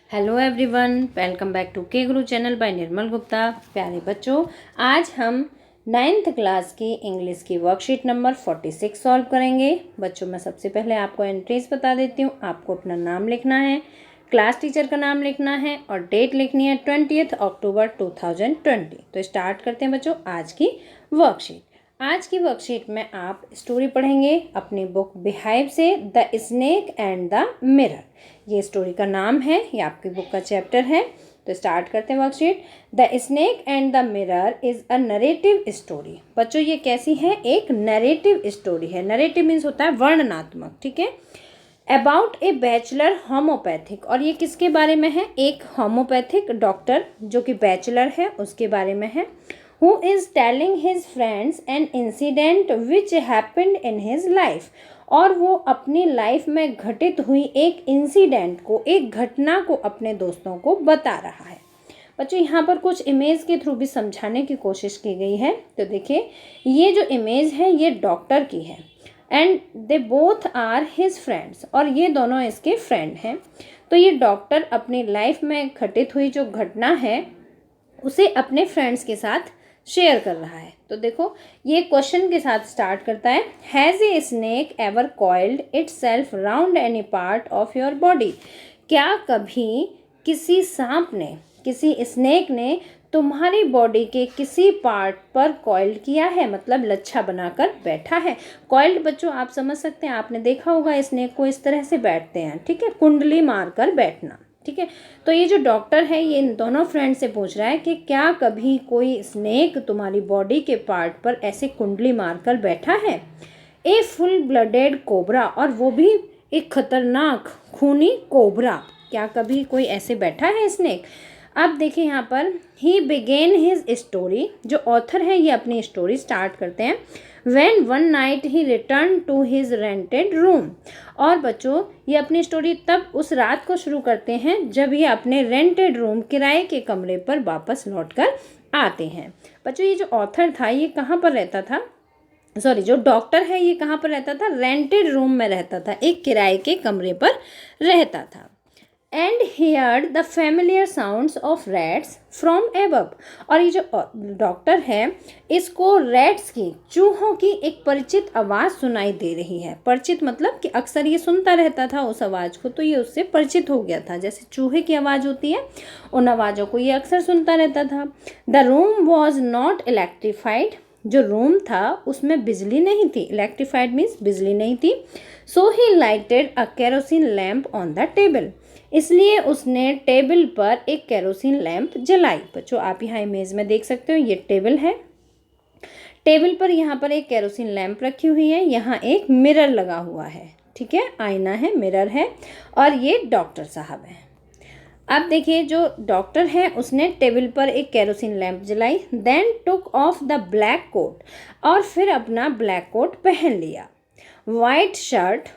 Hello everyone, welcome back to K Guru channel bye निर्मल गुप्ता। प्यारे बच्चों, आज हम 9th क्लास की इंग्लिश की वर्कशीट नंबर 46 सॉल्व करेंगे। बच्चों, मैं सबसे पहले आपको एंट्रीज बता देती हूँ। आपको अपना नाम लिखना है, क्लास टीचर का नाम लिखना है और डेट लिखनी है 20 अक्टूबर 2020। तो स्टार्ट करते हैं बच्चों आज की वर्कशीट। आज की वर्कशीट में आप स्टोरी पढ़ेंगे अपनी बुक बिहाइव से, the snake and the mirror. ये स्टोरी का नाम है, ये आपकी बुक का चैप्टर है। तो स्टार्ट करते हैं worksheet. The snake and the mirror is a narrative story. बच्चों, ये कैसी है? एक नरेटिव स्टोरी है। नरेटिव मीन्स होता है वर्णनात्मक, ठीक है। अबाउट ए बैचलर होम्योपैथिक, और ये किसके बारे में है? एक होम्योपैथिक डॉक्टर जो कि बैचलर है उसके बारे में है। Who is telling his friends an incident which happened in his life, और वो अपनी लाइफ में घटित हुई एक इंसिडेंट को, एक घटना को अपने दोस्तों को बता रहा है। बच्चों, यहाँ पर कुछ इमेज के थ्रू भी समझाने की कोशिश की गई है। तो देखिए, ये जो इमेज है ये डॉक्टर की है and they both are his friends, और ये दोनों इसके फ्रेंड हैं। तो ये डॉक्टर अपनी लाइफ में घटित हुई जो घटना है उसे अपने फ्रेंड्स के साथ शेयर कर रहा है। तो देखो, ये क्वेश्चन के साथ स्टार्ट करता है। Has a snake ever coiled itself round any part of your body? क्या कभी किसी सांप ने, किसी स्नेक ने तुम्हारी बॉडी के किसी पार्ट पर कॉइल्ड किया है, मतलब लच्छा बनाकर बैठा है। कॉइल्ड बच्चों आप समझ सकते हैं, आपने देखा होगा स्नेक को इस तरह से बैठते हैं, ठीक है, कुंडली मारकर बैठना, ठीक है। तो ये जो डॉक्टर है ये इन दोनों फ्रेंड से पूछ रहा है कि क्या कभी कोई स्नेक तुम्हारी बॉडी के पार्ट पर ऐसे कुंडली मारकर बैठा है। ए फुल ब्लडेड कोबरा, और वो भी एक खतरनाक खूनी कोबरा, क्या कभी कोई ऐसे बैठा है स्नेक? अब देखिए यहाँ पर ही बिगेन हिज स्टोरी, जो ऑथर है ये अपनी स्टोरी स्टार्ट करते हैं। When one night he returned to his rented room, और बच्चों ये अपनी स्टोरी तब उस रात को शुरू करते हैं जब ये अपने रेंटेड रूम, किराए के कमरे पर वापस लौटकर आते हैं। बच्चों, ये जो ऑथर था ये कहाँ पर रहता था? सॉरी, जो डॉक्टर है ये कहाँ पर रहता था? रेंटेड रूम में रहता था, एक किराए के कमरे पर रहता था। And heard the familiar sounds of rats from above, और ये जो डॉक्टर है इसको रैट्स की, चूहों की एक परिचित आवाज़ सुनाई दे रही है। परिचित मतलब कि अक्सर ये सुनता रहता था उस आवाज़ को, तो ये उससे परिचित हो गया था। जैसे चूहे की आवाज़ होती है, उन आवाज़ों को ये अक्सर सुनता रहता था। The room was not electrified, जो रूम था उसमें बिजली नहीं थी। इलेक्ट्रीफाइड मीन्स बिजली नहीं थी। So he lighted a kerosene lamp on the table, इसलिए उसने टेबल पर एक केरोसिन लैंप जलाई। बच्चों, आप यहाँ इमेज में देख सकते हो, ये टेबल है। टेबल पर यहाँ पर एक केरोसिन लैंप रखी हुई है, यहाँ एक मिरर लगा हुआ है, ठीक है, आईना है, मिरर है, और ये डॉक्टर साहब हैं। अब देखिए, जो डॉक्टर है उसने टेबल पर एक केरोसिन लैंप जलाई। Then took off the black coat, और फिर अपना ब्लैक कोट पहन लिया। वाइट शर्ट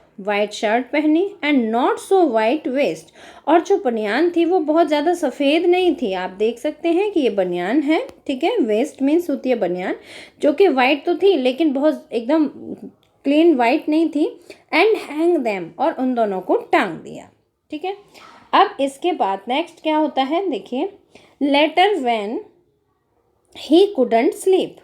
पहनी and not so white vest, और जो बनियान थी वो बहुत ज़्यादा सफ़ेद नहीं थी। आप देख सकते हैं कि ये बनियान है, ठीक है। वेस्ट मीन्स होती है बनियान, जो कि वाइट तो थी लेकिन बहुत एकदम क्लीन वाइट नहीं थी। एंड हैंग देम, और उन दोनों को टांग दिया, ठीक है। अब इसके बाद नेक्स्ट क्या होता है देखिए। Letter when he couldn't sleep,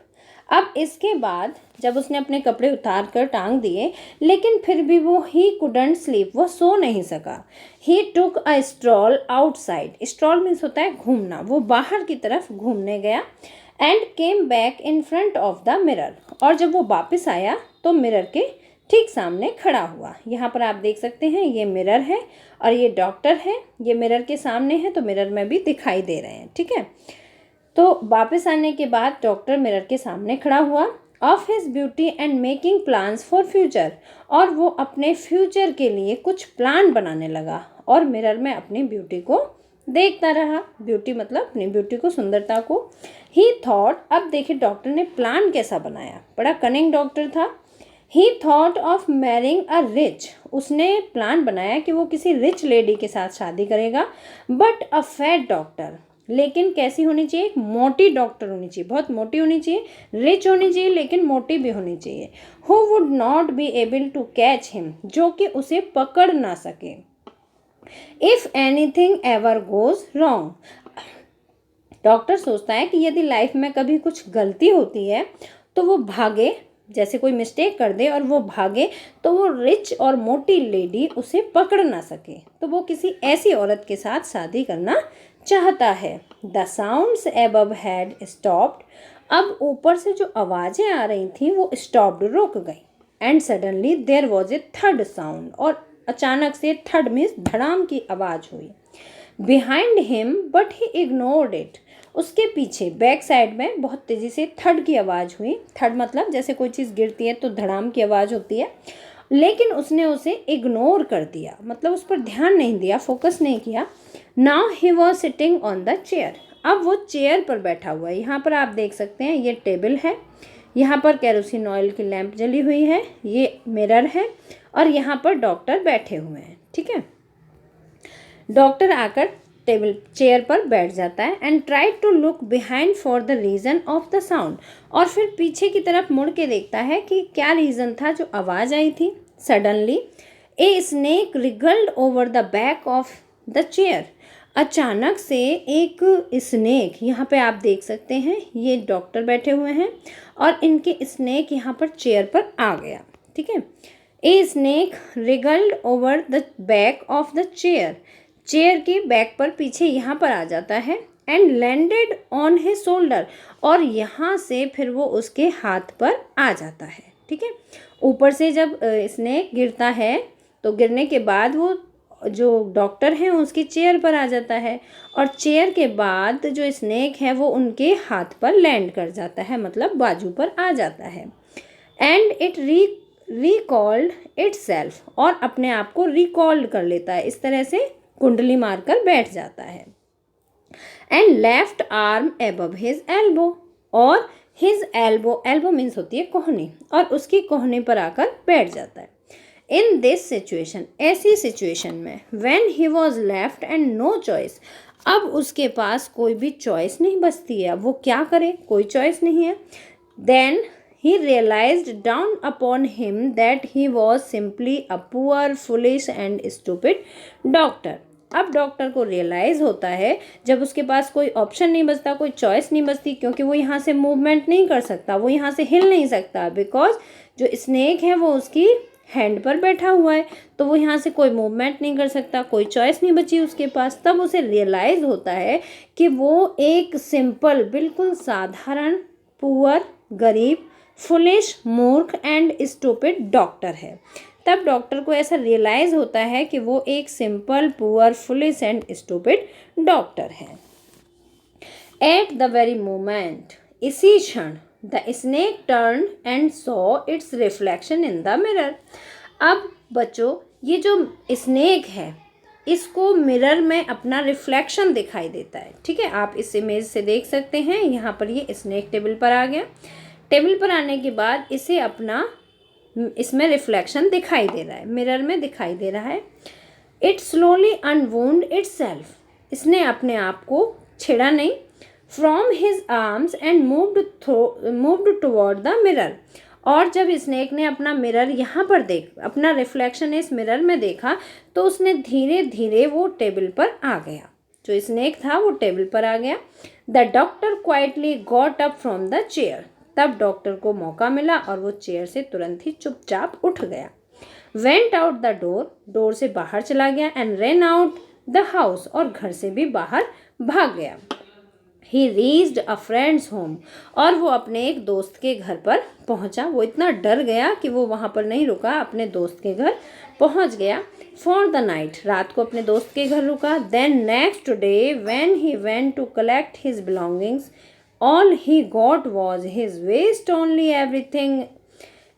अब इसके बाद जब उसने अपने कपड़े उतार कर टांग दिए लेकिन फिर भी वो ही कुडंट स्लीप, वो सो नहीं सका। ही टुक अ स्ट्रॉल आउटसाइड, स्ट्रॉल मीन्स होता है घूमना, वो बाहर की तरफ घूमने गया। And came back in front of the mirror, और जब वो वापस आया तो मिरर के ठीक सामने खड़ा हुआ। यहाँ पर आप देख सकते हैं ये मिरर है और ये डॉक्टर है, ये मिरर के सामने है तो मिरर में भी दिखाई दे रहे हैं, ठीक है। तो वापस आने के बाद डॉक्टर मिरर के सामने खड़ा हुआ। Of his beauty and making plans for future, और वो अपने फ्यूचर के लिए कुछ प्लान बनाने लगा और मिरर में अपनी ब्यूटी को देखता रहा। ब्यूटी मतलब अपनी ब्यूटी को, सुंदरता को। ही थॉट, अब देखिए डॉक्टर ने प्लान कैसा बनाया, बड़ा कनिंग डॉक्टर था। ही thought of marrying a rich, उसने प्लान बनाया कि वो किसी रिच लेडी के साथ शादी करेगा। बट अ फैट डॉक्टर, लेकिन कैसी होनी चाहिए? एक मोटी डॉक्टर होनी चाहिए, बहुत मोटी होनी चाहिए, रिच होनी चाहिए लेकिन मोटी भी होनी चाहिए। Who would not be able to catch him, जो कि उसे पकड़ ना सके। If anything ever goes wrong, doctor सोचता है कि यदि लाइफ में कभी कुछ गलती होती है तो वो भागे, जैसे कोई मिस्टेक कर दे और वो भागे तो वो रिच और मोटी लेडी उसे पकड़ ना सके, तो वो किसी ऐसी औरत के साथ शादी करना चाहता है। The sounds above had stopped, अब ऊपर से जो आवाज़ें आ रही थी वो स्टॉप्ड, रुक गई। And suddenly there was a third sound, और अचानक से थर्ड मीन्स धड़ाम की आवाज़ हुई। Behind him but he ignored it, उसके पीछे बैक साइड में बहुत तेज़ी से थर्ड की आवाज़ हुई। थर्ड मतलब जैसे कोई चीज़ गिरती है तो धड़ाम की आवाज़ होती है, लेकिन उसने उसे इग्नोर कर दिया, मतलब उस पर ध्यान नहीं दिया, फोकस नहीं किया। Now he was sitting on the chair, अब वो चेयर पर बैठा हुआ है। यहाँ पर आप देख सकते हैं ये टेबल है, यहाँ पर केरोसिन ऑयल की लैंप जली हुई है, ये मिरर है और यहाँ पर डॉक्टर बैठे हुए हैं। ठीक है, डॉक्टर आकर टेबल चेयर पर बैठ जाता है and try to look behind for the reason of the sound, और फिर पीछे की तरफ मुड़ के देखता है कि क्या रीज़न था जो आवाज़ आई थी। Suddenly a snake रिगल्ड over the back of the chair, अचानक से एक स्नेक, यहाँ पे आप देख सकते हैं ये डॉक्टर बैठे हुए हैं और इनके स्नेक यहाँ पर चेयर पर आ गया। ठीक है, a snake रिगल्ड over the back of the chair, chair की बैक पर पीछे यहाँ पर आ जाता है। And landed on his shoulder, और यहाँ से फिर वो उसके हाथ पर आ जाता है। ठीक है, ऊपर से जब स्नेक गिरता है तो गिरने के बाद वो जो डॉक्टर हैं उसकी चेयर पर आ जाता है, और चेयर के बाद जो स्नेक है वो उनके हाथ पर लैंड कर जाता है, मतलब बाजू पर आ जाता है। एंड इट रिकॉल्ड इटसेल्फ, और अपने आप को रिकॉल्ड कर लेता है, इस तरह से कुंडली मारकर बैठ जाता है। And left arm above his elbow, और हिज एल्बो, एल्बो मीन्स होती है कोहनी, और उसकी कोहनी पर आकर बैठ जाता है। इन दिस सिचुएशन, ऐसी सिचुएशन में, when he was left and no choice, अब उसके पास कोई भी चॉइस नहीं बचती है, अब वो क्या करे, कोई चॉइस नहीं है। Then he realized down upon him that he was simply a poor, foolish and stupid doctor. अब डॉक्टर को रियलाइज़ होता है, जब उसके पास कोई ऑप्शन नहीं बचता, कोई चॉइस नहीं बचती, क्योंकि वो यहाँ से मूवमेंट नहीं कर सकता, वो यहाँ से हिल नहीं सकता, बिकॉज जो स्नेक है वो उसकी हैंड पर बैठा हुआ है, तो वो यहाँ से कोई मूवमेंट नहीं कर सकता, कोई चॉइस नहीं बची उसके पास। तब उसे रियलाइज़ होता है कि वो एक सिंपल, बिल्कुल साधारण, पुअर, गरीब, फुलिश, मूर्ख एंड स्टूपिड डॉक्टर है। तब डॉक्टर को ऐसा रियलाइज़ होता है कि वो एक simple, poor, foolish and stupid doctor है। एट द वेरी मोमेंट, इसी क्षण, the snake turn and saw it's reflection in the mirror. अब बच्चों, ये जो स्नेक है इसको मिरर में अपना रिफ्लेक्शन दिखाई देता है। ठीक है, आप इस इमेज से देख सकते हैं, यहाँ पर ये स्नेक टेबल पर आ गया। टेबल पर आने के बाद इसे अपना इसमें रिफ्लेक्शन दिखाई दे रहा है, मिरर में दिखाई दे रहा है। इट स्लोली अनवुंड इटसेल्फ, इसने अपने आप को छेड़ा नहीं। From his arms and moved toward the mirror, और जब स्नेक ने अपना मिरर यहाँ पर अपना रिफ्लेक्शन इस मिरर में देखा तो उसने धीरे धीरे वो टेबल पर आ गया, जो स्नेक था वो टेबल पर आ गया। The doctor quietly got up from the chair, तब डॉक्टर को मौका मिला और वो चेयर से तुरंत ही चुपचाप उठ गया। Went out the door, door से बाहर चला गया। And rain out the house, और घर से भी बाहर भाग गया। ही रीच्ड अ फ्रेंड्स होम, और वो अपने एक दोस्त के घर पर पहुंचा। वो इतना डर गया कि वो वहाँ पर नहीं रुका, अपने दोस्त के घर पहुंच गया। फॉर द नाइट, रात को अपने दोस्त के घर रुका। Then next day when he went to collect his belongings, all he got was his waist only, everything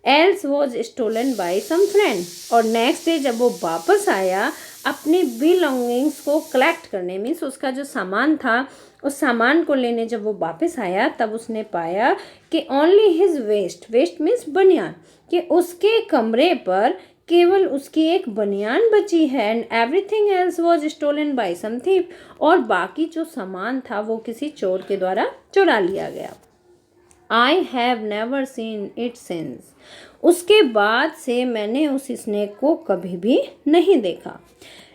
else was stolen by some friend। और नेक्स्ट डे जब वो वापस आया अपने बिलोंगिंग्स को कलेक्ट करने, मीन्स उसका जो सामान था उस सामान को लेने जब वो वापस आया तब उसने पाया कि only his vest, vest means बनियान, कि उसके कमरे पर केवल उसकी एक बनियान बची है। And everything else was stolen by some thief, और बाकी जो सामान था वो किसी चोर के द्वारा चुरा लिया गया। I have never seen it since, उसके बाद से मैंने उस स्नेक को कभी भी नहीं देखा।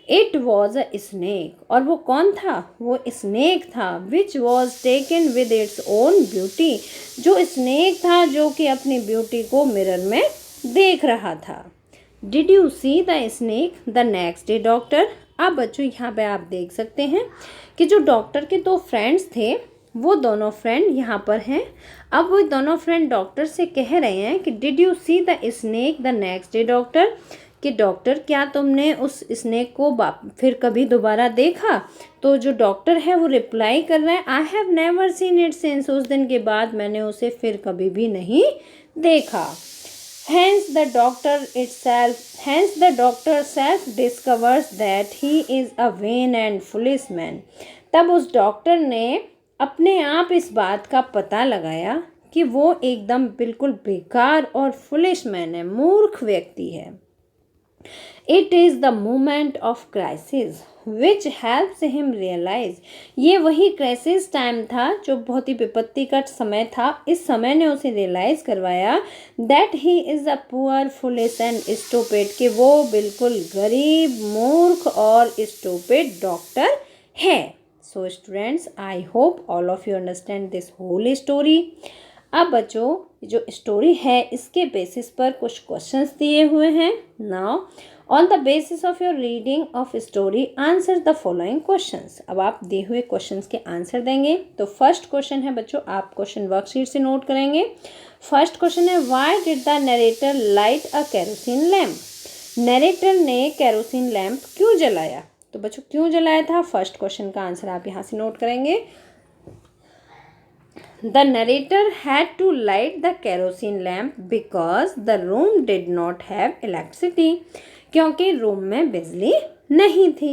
इट वॉज अ स्नेक, और वो कौन था? वो स्नेक था। Which was taken with its own beauty, जो स्नेक था जो कि अपनी ब्यूटी को मिरर में देख रहा था। Did you see the snake the next day doctor? अब बच्चों यहाँ पे आप देख सकते हैं कि जो डॉक्टर के दो फ्रेंड्स थे, वो दोनों फ्रेंड यहाँ पर हैं। अब वो दोनों फ्रेंड डॉक्टर से कह रहे हैं कि did you see the snake the next day doctor, कि डॉक्टर क्या तुमने उस स्नेक को फिर कभी दोबारा देखा? तो जो डॉक्टर है वो रिप्लाई कर रहे हैं, I have never seen it since, उस दिन के बाद मैंने उसे फिर कभी भी नहीं देखा। Hence the doctor self discovers that he is a vain and foolish man. तब उस डॉक्टर ने अपने आप इस बात का पता लगाया कि वो एकदम बिल्कुल बेकार और फुलिश मैन है, मूर्ख व्यक्ति है। It is the moment of crisis which helps him realize, ये वही क्राइसिस टाइम था जो बहुत ही विपत्ति का समय था। इस समय ने उसे रियलाइज करवाया that he is a poor foolish and stupid, कि वो बिल्कुल गरीब, मूर्ख और stupid डॉक्टर है। So students, I hope all of you understand this whole story. अब बच्चों जो स्टोरी है इसके बेसिस पर कुछ क्वेश्चंस दिए हुए हैं। Now on the basis of your reading of story answer the following questions. अब आप दिए हुए क्वेश्चंस के आंसर देंगे। तो फर्स्ट क्वेश्चन है बच्चों, आप क्वेश्चन वर्कशीट से नोट करेंगे। फर्स्ट क्वेश्चन है, why did the narrator light a kerosene lamp? Narrator ने केरोसिन लैम्प क्यों जलाया? तो बच्चों क्यों जलाया था, फर्स्ट क्वेश्चन का आंसर आप यहाँ से नोट करेंगे। The narrator had to light the kerosene lamp because the room did not have electricity, क्योंकि रूम में बिजली नहीं थी।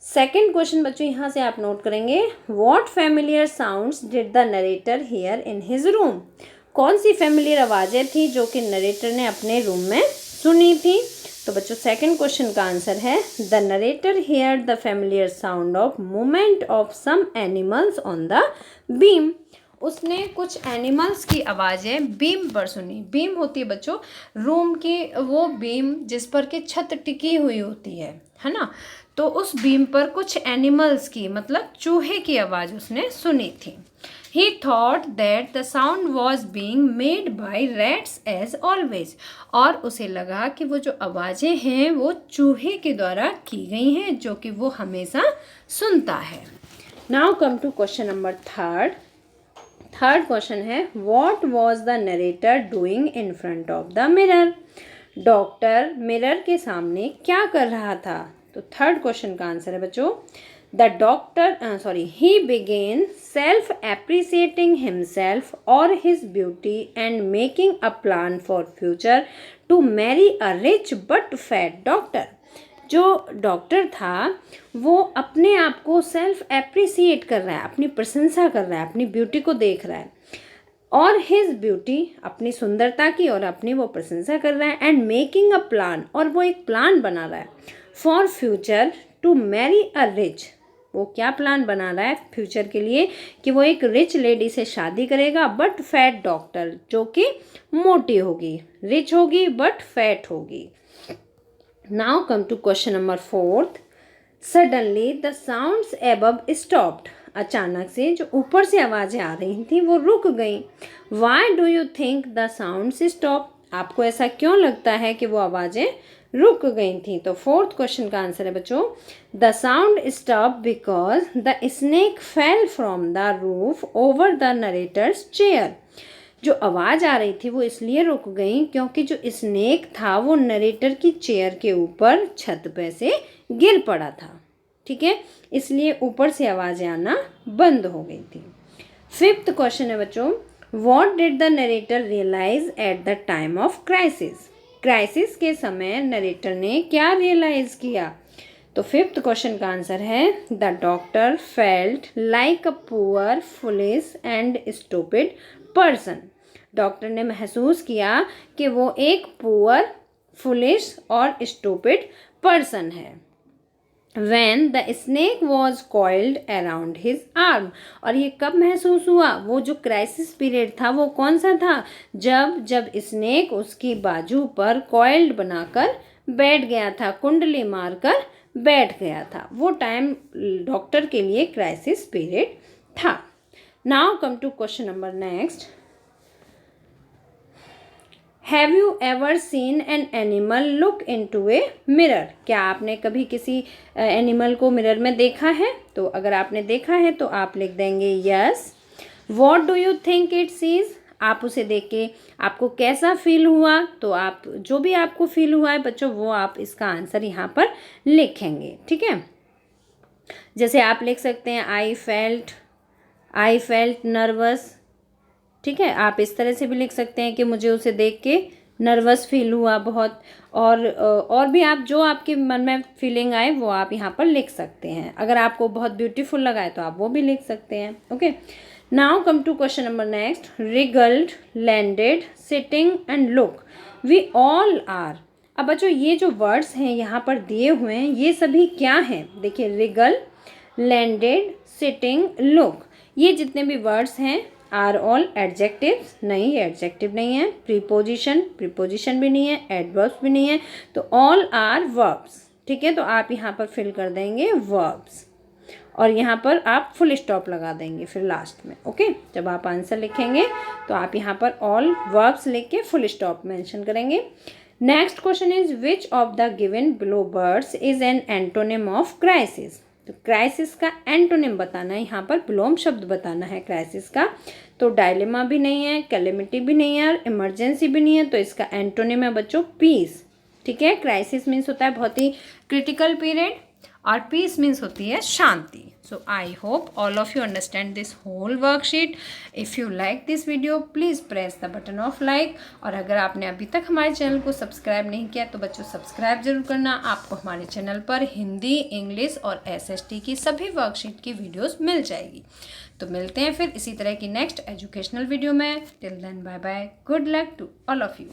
सेकेंड क्वेश्चन बच्चों यहाँ से आप नोट करेंगे, What familiar sounds did the narrator hear in his room? कौन सी फेमिलियर आवाज़ें थी जो कि नरेटर ने अपने रूम में सुनी थी? तो बच्चों सेकंड क्वेश्चन का आंसर है, the narrator hear the familiar sound of movement of some animals on the beam. उसने कुछ एनिमल्स की आवाज़ें बीम पर सुनी। बीम होती है बच्चों रूम की वो बीम जिस पर कि छत टिकी हुई होती है ना। तो उस बीम पर कुछ एनिमल्स की मतलब चूहे की आवाज़ उसने सुनी थी। He thought that the sound was being made by rats as always. और उसे लगा कि वो जो आवाज़ें हैं वो चूहे के द्वारा की गई हैं जो कि वो हमेशा सुनता है। Now come to question number third question है, What was the narrator doing in front of the mirror? Doctor mirror के सामने क्या कर रहा था? तो थर्ड क्वेश्चन का आंसर है बच्चों, he began self-appreciating himself or his beauty and making a plan for future to marry a rich but fat doctor. जो डॉक्टर था वो अपने आप को सेल्फ एप्रिसिएट कर रहा है, अपनी प्रशंसा कर रहा है, अपनी ब्यूटी को देख रहा है और हिज ब्यूटी अपनी सुंदरता की और अपनी वो प्रशंसा कर रहा है एंड मेकिंग अ प्लान, और वो एक प्लान बना रहा है for future to marry a rich. वो क्या प्लान बना रहा है फ्यूचर के लिए कि वो एक रिच लेडी से शादी करेगा बट फैट डॉक्टर, जो कि मोटी होगी, रिच होगी बट फैट होगी। Now come to question number fourth, suddenly the sounds above stopped. अचानक से जो ऊपर से आवाज़ें आ रही थी वो रुक गई। Why do you think the sounds stop? आपको ऐसा क्यों लगता है कि वो आवाज़ें रुक गई थी? तो फोर्थ क्वेश्चन का आंसर है बच्चों, the sound stop because the snake fell from the roof over the narrator's chair. जो आवाज़ आ रही थी वो इसलिए रुक गई क्योंकि जो स्नेक था वो नरेटर की चेयर के ऊपर छत पे से गिर पड़ा था। ठीक है, इसलिए ऊपर से आवाज़ें आना बंद हो गई थी। फिफ्थ क्वेश्चन है बच्चों, what did the narrator realise at the time of crisis? Crisis के समय नरेटर ने क्या रियलाइज किया? तो फिफ्थ क्वेश्चन का आंसर है, the doctor felt like a poor foolish and stupid person. Doctor ने महसूस किया कि वो एक पुअर फुलिश और स्टूपिड पर्सन है। When the snake was coiled around his arm, और ये कब महसूस हुआ? वो जो क्राइसिस पीरियड था वो कौन सा था? जब स्नेक उसकी बाजू पर कॉइल्ड बनाकर बैठ गया था, कुंडली मारकर बैठ गया था। वो टाइम डॉक्टर के लिए क्राइसिस पीरियड था। Now come to question number next. Have you ever seen an animal look into a mirror? क्या आपने कभी किसी एनिमल को मिरर में देखा है? तो अगर आपने देखा है तो आप लिख देंगे yes. What do you think it sees? आप उसे देख के आपको कैसा फील हुआ? तो आप जो भी आपको फील हुआ है बच्चों वो आप इसका आंसर यहाँ पर लिखेंगे। ठीक है, जैसे आप लिख सकते हैं आई फेल्ट नर्वस। ठीक है, आप इस तरह से भी लिख सकते हैं कि मुझे उसे देख के नर्वस फील हुआ बहुत। और भी आप जो आपके मन में फीलिंग आए वो आप यहाँ पर लिख सकते हैं। अगर आपको बहुत ब्यूटीफुल लगा है तो आप वो भी लिख सकते हैं। Okay, now come to question number next. Wriggled, landed, sitting and look, we all are. अब बच्चों ये जो वर्ड्स हैं यहाँ पर दिए हुए हैं ये सभी क्या हैं? देखिए, रिगल, लैंडेड, सिटिंग, लुक, ये जितने भी वर्ड्स हैं आर ऑल एडजेक्टिव्स। नहीं, एडजेक्टिव नहीं है। प्रीपोजिशन भी नहीं है, एडवर्ब्स भी नहीं है, तो ऑल आर वर्ब्स। ठीक है, तो आप यहाँ पर फिल कर देंगे वर्ब्स और यहाँ पर आप फुल स्टॉप लगा देंगे फिर लास्ट में। ओके, जब आप आंसर लिखेंगे तो आप यहाँ पर ऑल वर्ब्स लिख के फुल स्टॉप मेंशन करेंगे। Next question is which of the given below words is an antonym of crisis? तो क्राइसिस का एंटोनिम बताना है, यहाँ पर विलोम शब्द बताना है क्राइसिस का। तो डायलेमा भी नहीं है, कैलेमिटी भी नहीं है और इमरजेंसी भी नहीं है, तो इसका एंटोनिम है बच्चों पीस। ठीक है, क्राइसिस मीन्स होता है बहुत ही क्रिटिकल पीरियड और पीस मीन्स होती है शांति। So I hope all of you understand this whole worksheet. If you like this video please press the button of like. और अगर आपने अभी तक हमारे चैनल को सब्सक्राइब नहीं किया तो बच्चों सब्सक्राइब जरूर करना। आपको हमारे चैनल पर हिंदी, इंग्लिश और SST की सभी वर्कशीट की वीडियोस मिल जाएगी। तो मिलते हैं फिर इसी तरह की नेक्स्ट एजुकेशनल वीडियो में। Till then bye bye, good luck to all of you.